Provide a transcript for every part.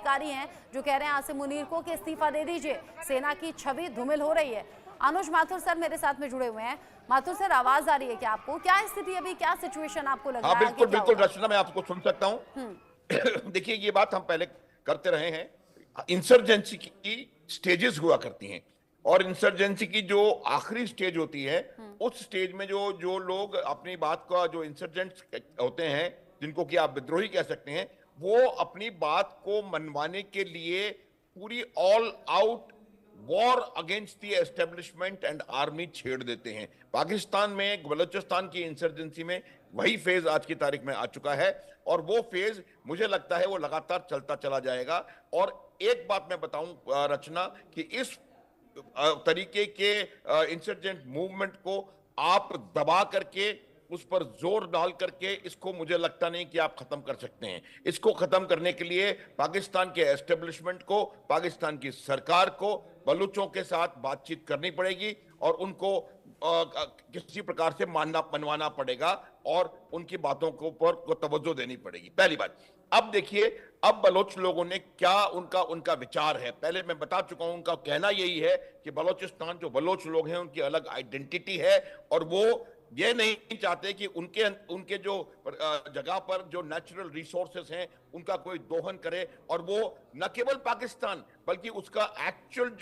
अधिकारी हैं जो कह रहे हैं आसिम मुनीर को कि इस्तीफा दे दीजिए, सेना की छवि धूमिल हो रही है। अनुज माथुर सर मेरे साथ में जुड़े हुए हैं। माथुर सर, आवाज आ रही है क्या आपको? क्या स्थिति अभी, क्या सिचुएशन आपको लग रहा है? बिल्कुल बिल्कुल रचना, मैं आपको सुन सकता हूँ। देखिए, ये बात हम पहले करते रहे हैं। इंसर्जेंसी की स्टेजेस हुआ करती हैं, और इंसर्जेंसी की जो आखिरी स्टेज होती है, उस स्टेज में जो जो लोग अपनी बात का, जो इंसर्जेंट्स होते हैं, जिनको कि आप विद्रोही कह सकते हैं, वो अपनी बात को मनवाने के लिए पूरी all out war against the establishment and army छेड़ देते हैं। पाकिस्तान में बलूचिस्तान की इंसर्जेंसी में वही फेज आज की तारीख में आ चुका है, और वो फेज मुझे लगता है वो लगातार चलता चला जाएगा। और एक बात मैं बताऊं रचना, कि इस तरीके के इंसर्जेंट मूवमेंट को आप दबा करके, उस पर जोर डाल करके, इसको मुझे लगता नहीं कि आप खत्म कर सकते हैं। इसको खत्म करने के लिए पाकिस्तान के एस्टेब्लिशमेंट को, पाकिस्तान की सरकार को बलूचों के साथ बातचीत करनी पड़ेगी, और उनको किसी प्रकार से मनवाना पड़ेगा, और उनकी बातों को पर को तवज्जो देनी पड़ेगी। पहली बात। अब देखिए, अब बलोच लोगों ने क्या उनका विचार है, पहले मैं बता चुका हूं। उनका कहना यही है कि बलोचिस्तान, जो बलोच लोग हैं, उनकी अलग आइडेंटिटी है, और वो ये नहीं चाहते कि उनके जो जगह पर जो नेचुरल रिसोर्सेस हैं उनका कोई दोहन करे, और वो न केवल पाकिस्तान बल्कि उसका एक्चुअल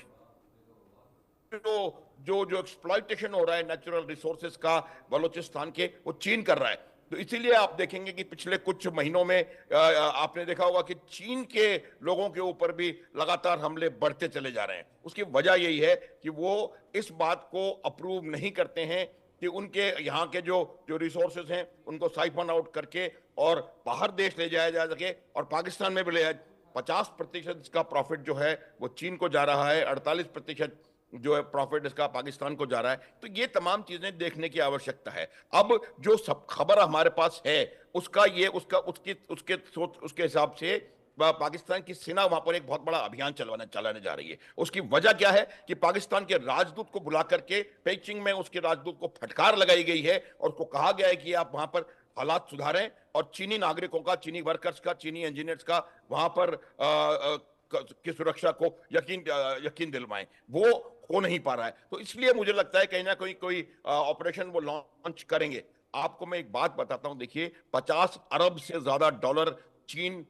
जो एक्सप्लॉइटेशन हो रहा है नेचुरल रिसोर्सेज का बलूचिस्तान के, वो चीन कर रहा है। तो इसीलिए आप देखेंगे कि पिछले कुछ महीनों में आपने देखा होगा कि चीन के लोगों के ऊपर भी लगातार हमले बढ़ते चले जा रहे हैं। उसकी वजह यही है कि वो इस बात को अप्रूव नहीं करते हैं कि उनके यहाँ के जो रिसोर्सेज हैं उनको साइफन आउट करके और बाहर देश ले जाया जा सके, और पाकिस्तान में भी ले जाए। 50% का प्रॉफिट जो है वो चीन को जा रहा है, 48% जो है प्रॉफिट इसका पाकिस्तान को जा रहा है। तो ये तमाम चीजें देखने की आवश्यकता है। अब जो सब खबर हमारे पास है, उसके हिसाब से पाकिस्तान की सेना वहां पर एक बहुत बड़ा अभियान चलाने जा रही है। उसकी वजह क्या है कि पाकिस्तान के राजदूत को बुला करके पेचिंग में उसके राजदूत को फटकार लगाई गई है, और उसको कहा गया है कि आप वहां पर हालात सुधारें, और चीनी नागरिकों का, चीनी वर्कर्स का, चीनी इंजीनियर्स का वहां पर की सुरक्षा को यकीन दिलवाएं। वो हो नहीं पा रहा है, तो इसलिए मुझे लगता है कहीं ना कहीं कोई ऑपरेशन वो लॉन्च करेंगे। आपको मैं एक बात बताता हूं, देखिए, 50 अरब से ज्यादा डॉलर चीन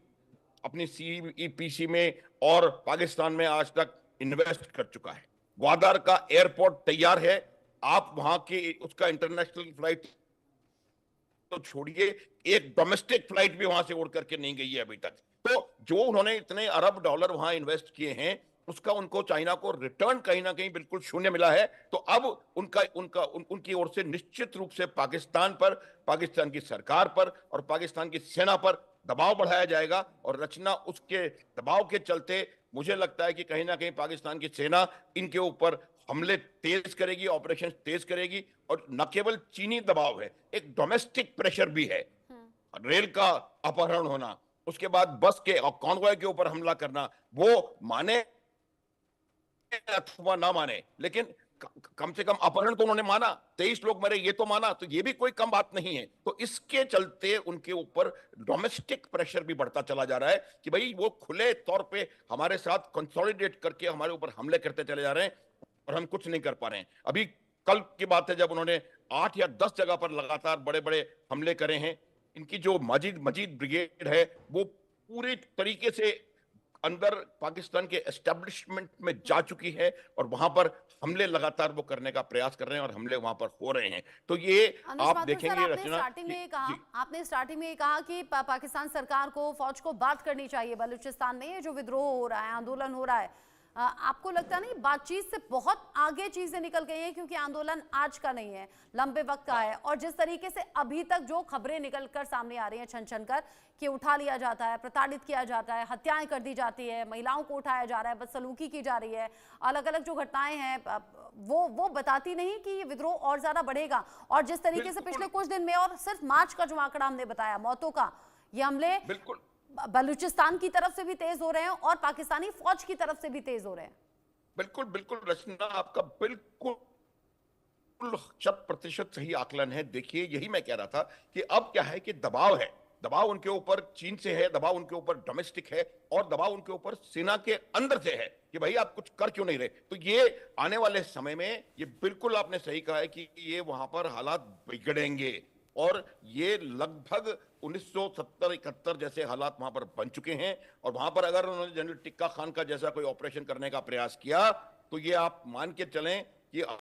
अपनी सीईपीसी में और पाकिस्तान में आज तक इन्वेस्ट कर चुका है। ग्वादर का एयरपोर्ट तैयार है, आप वहां की उसका इंटरनेशनल फ्लाइट तो छोड़िए, एक डोमेस्टिक फ्लाइट भी वहां से उड़ करके नहीं गई है अभी तक। तो जो उन्होंने इतने अरब डॉलर वहां इन्वेस्ट किए हैं, उसका उनको, चाइना को रिटर्न कहीं ना कहीं बिल्कुल शून्य मिला है। तो अब उनकी ओर से निश्चित रूप से पाकिस्तान पर, पाकिस्तान की सरकार पर और पाकिस्तान की सेना पर दबाव बढ़ाया जाएगा। और रचना, उसके दबाव के चलते मुझे लगता है कि कहीं ना कहीं पाकिस्तान की सेना इनके ऊपर हमले तेज करेगी, ऑपरेशन तेज करेगी। और न केवल चीनी दबाव है, एक डोमेस्टिक प्रेशर भी है। रेल का अपहरण होना, उसके बाद बस के और कॉन्वॉय के ऊपर हमला करना, वो माने अथवा ना माने, लेकिन कम से कम अपहरण तो उन्होंने माना, 23 लोग मरे ये तो माना, तो ये भी कोई कम बात नहीं है। तो इसके चलते उनके ऊपर डोमेस्टिक प्रेशर भी बढ़ता चला जा रहा है कि भाई वो खुले तौर पे हमारे साथ कंसोलिडेट करके हमारे ऊपर हमले करते चले जा रहे हैं, और हम कुछ नहीं कर पा रहे हैं। अभी कल की बात है जब उन्होंने 8 या 10 जगह पर लगातार बड़े बड़े हमले करे हैं। इनकी जो मजीद ब्रिगेड है वो पूरी तरीके से अंदर पाकिस्तान के एस्टेब्लिशमेंट में जा चुकी है, और वहां पर हमले लगातार वो करने का प्रयास कर रहे हैं, और हमले वहां पर हो रहे हैं। तो ये आप देखेंगे रचना, आपने स्टार्टिंग में कहा कि पाकिस्तान सरकार को, फौज को बात करनी चाहिए बलूचिस्तान में ये जो विद्रोह हो रहा है, आंदोलन हो रहा है। आपको लगता नहीं बातचीत से बहुत आगे चीजें निकल गई हैं? क्योंकि आंदोलन आज का नहीं है, लंबे वक्त का है, और जिस तरीके से अभी तक जो खबरें निकलकर सामने आ रही हैं छन छन कर, कि उठा लिया जाता है, प्रताड़ित किया जाता है, हत्याएं कर दी जाती है, महिलाओं को उठाया जा रहा है, बदसलूकी की जा रही है, अलग अलग जो घटनाएं हैं, वो बताती नहीं कि ये विद्रोह और ज्यादा बढ़ेगा। और जिस तरीके से पिछले कुछ दिन में, और सिर्फ मार्च का जो आंकड़ा हमने बताया मौतों का, ये हमले बिल्कुल बलूचिस्तान की तरफ से भी तेज हो रहे हैं और पाकिस्तानी फौज की तरफ से भी तेज हो रहे हैं। बिल्कुल बिल्कुल रचना, आपका बिल्कुल 100% सही आकलन है। देखिए, यही मैं कह रहा था कि अब क्या है कि दबाव है, दबाव उनके ऊपर चीन से है, दबाव उनके ऊपर डोमेस्टिक है, और दबाव उनके ऊपर सेना के अंदर से है कि भाई आप कुछ कर क्यों नहीं रहे। तो ये आने वाले समय में, ये बिल्कुल आपने सही कहा है कि ये वहां पर हालात बिगड़ेंगे, और ये लगभग 1970-71 जैसे हालात वहां पर बन चुके हैं। और वहां पर अगर उन्होंने जनरल टिक्का खान का जैसा कोई ऑपरेशन करने का प्रयास किया, तो ये आप मान के चलें कि